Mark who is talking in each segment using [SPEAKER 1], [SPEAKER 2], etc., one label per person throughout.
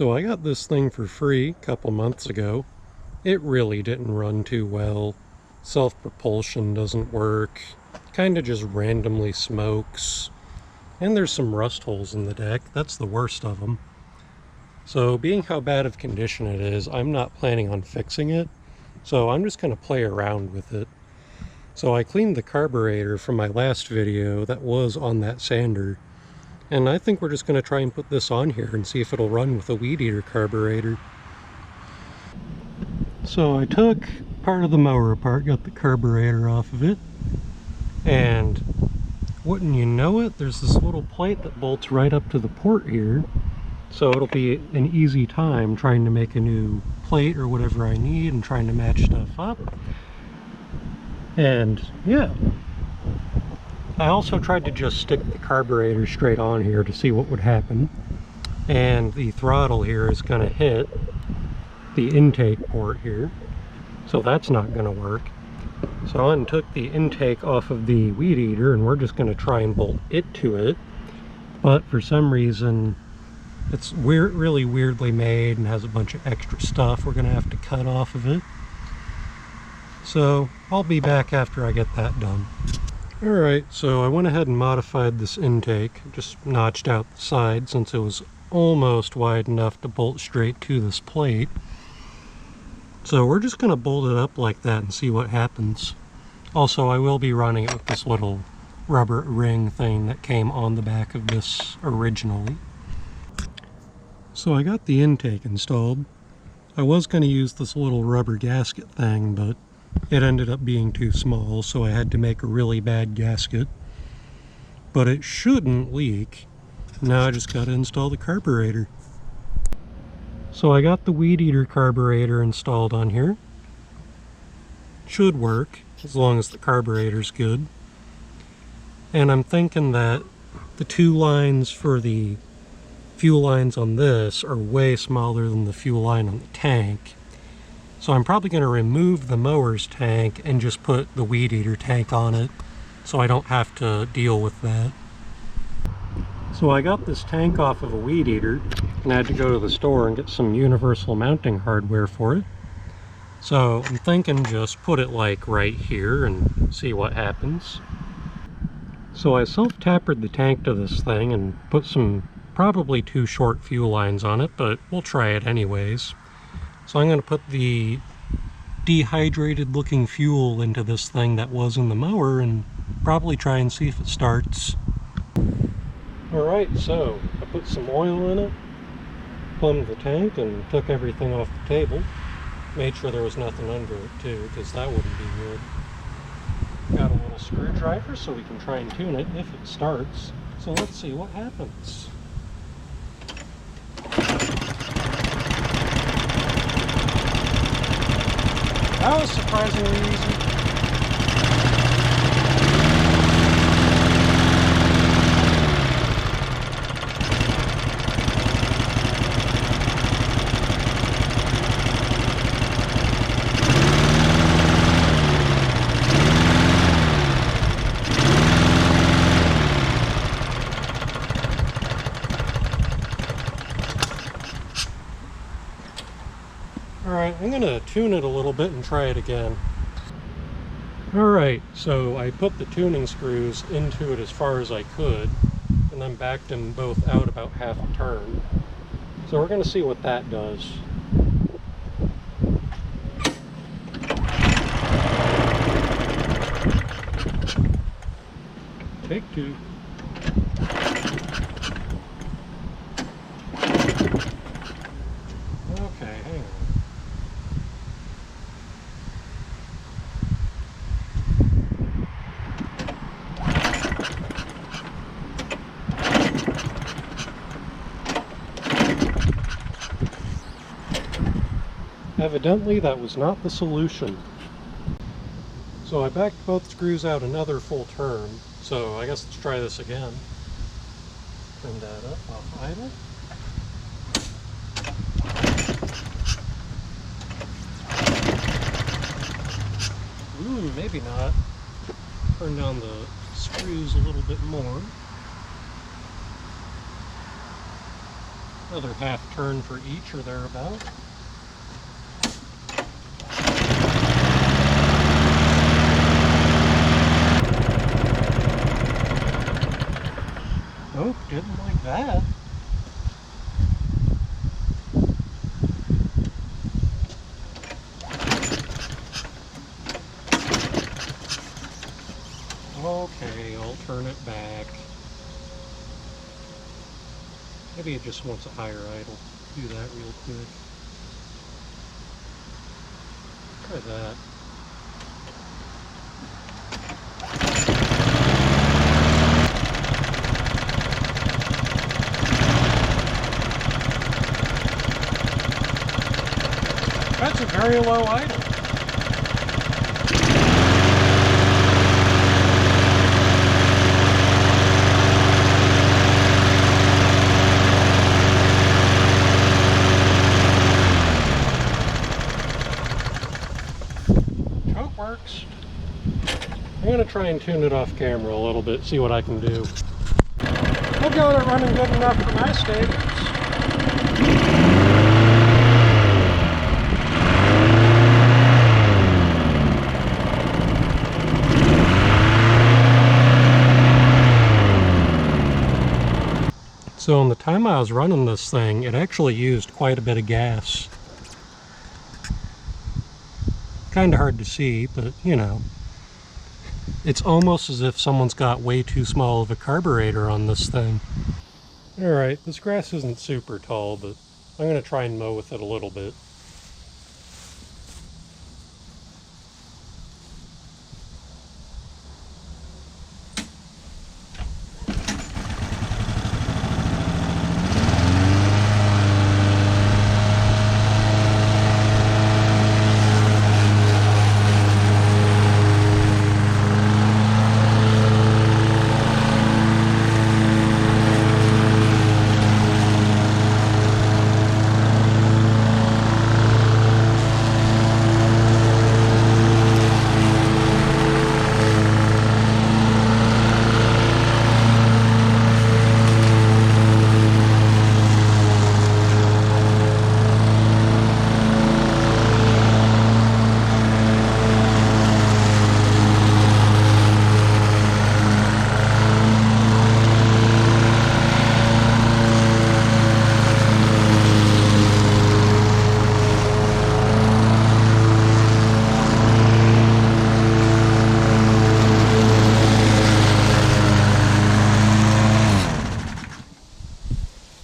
[SPEAKER 1] So I got this thing for free a couple months ago. It really didn't run too well. Self-propulsion doesn't work. Kinda just randomly smokes. And there's some rust holes in the deck. That's the worst of them. So being how bad of condition it is, I'm not planning on fixing it. So I'm just going to play around with it. So I cleaned the carburetor from my last video that was on that sander. And I think we're just going to try and put this on here and see if it'll run with a weed eater carburetor. So I took part of the mower apart, got the carburetor off of it, and wouldn't you know it, there's this little plate that bolts right up to the port here. So it'll be an easy time trying to make a new plate or whatever I need and trying to match stuff up. And yeah, I also tried to just stick the carburetor straight on here to see what would happen. And the throttle here is going to hit the intake port here. So that's not going to work. So I took the intake off of the weed eater and we're just going to try and bolt it to it. But for some reason, it's really weirdly made and has a bunch of extra stuff we're going to have to cut off of it. So I'll be back after I get that done. Alright, so I went ahead and modified this intake, just notched out the side since it was almost wide enough to bolt straight to this plate. So we're just going to bolt it up like that and see what happens. Also, I will be running it with this little rubber ring thing that came on the back of this originally. So I got the intake installed. I was going to use this little rubber gasket thing, but it ended up being too small, so I had to make a really bad gasket. But it shouldn't leak. Now I just got to install the carburetor. So I got the weed eater carburetor installed on here. Should work, as long as the carburetor's good. And I'm thinking that the two lines for the fuel lines on this are way smaller than the fuel line on the tank. So I'm probably going to remove the mower's tank and just put the weed eater tank on it, so I don't have to deal with that. So I got this tank off of a weed eater and I had to go to the store and get some universal mounting hardware for it. So I'm thinking just put it like right here and see what happens. So I self-tapered the tank to this thing and put some probably too short fuel lines on it, but we'll try it anyways. So I'm going to put the dehydrated looking fuel into this thing that was in the mower and probably try and see if it starts. Alright, so I put some oil in it, plumbed the tank, and took everything off the table. Made sure there was nothing under it too, because that wouldn't be good. Got a little screwdriver so we can try and tune it if it starts. So let's see what happens. That was surprisingly easy. Alright, I'm going to tune it a little bit and try it again. Alright, so I put the tuning screws into it as far as I could, and then backed them both out about half a turn. So we're going to see what that does. Take two. Okay, hang on. Evidently that was not the solution. So I backed both screws out another full turn, so I guess let's try this again. Turn that up off idle. Ooh, maybe not. Turn down the screws a little bit more. Another half turn for each or thereabout. Nope, didn't like that. Okay, I'll turn it back. Maybe it just wants a higher idle. Do that real quick. Try that. That's a very low idle. Choke works. I'm going to try and tune it off camera a little bit, see what I can do. I've got it running good enough for my standards. So in the time I was running this thing, it actually used quite a bit of gas. Kind of hard to see, but you know. It's almost as if someone's got way too small of a carburetor on this thing. Alright, this grass isn't super tall, but I'm going to try and mow with it a little bit.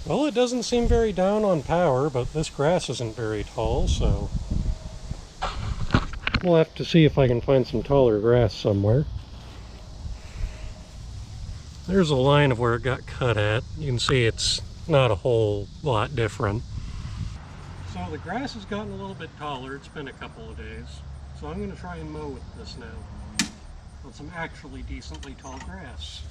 [SPEAKER 1] Well, it doesn't seem very down on power, but this grass isn't very tall, so we'll have to see if I can find some taller grass somewhere. There's a line of where it got cut at. You can see it's not a whole lot different. So the grass has gotten a little bit taller. It's been a couple of days. So I'm going to try and mow with this now. On some actually decently tall grass.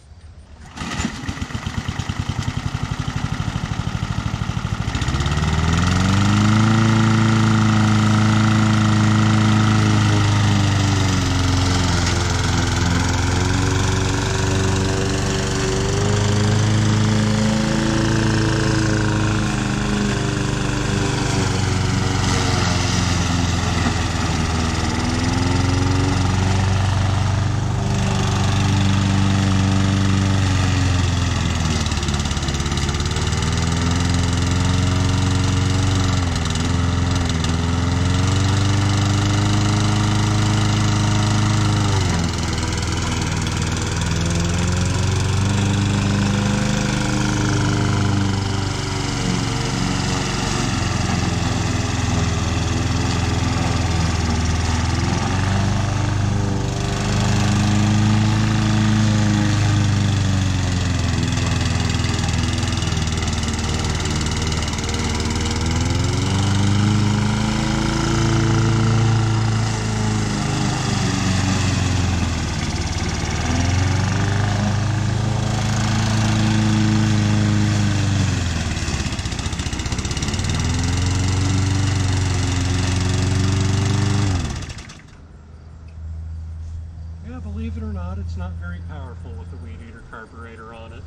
[SPEAKER 1] Believe it or not, it's not very powerful with the weed eater carburetor on it.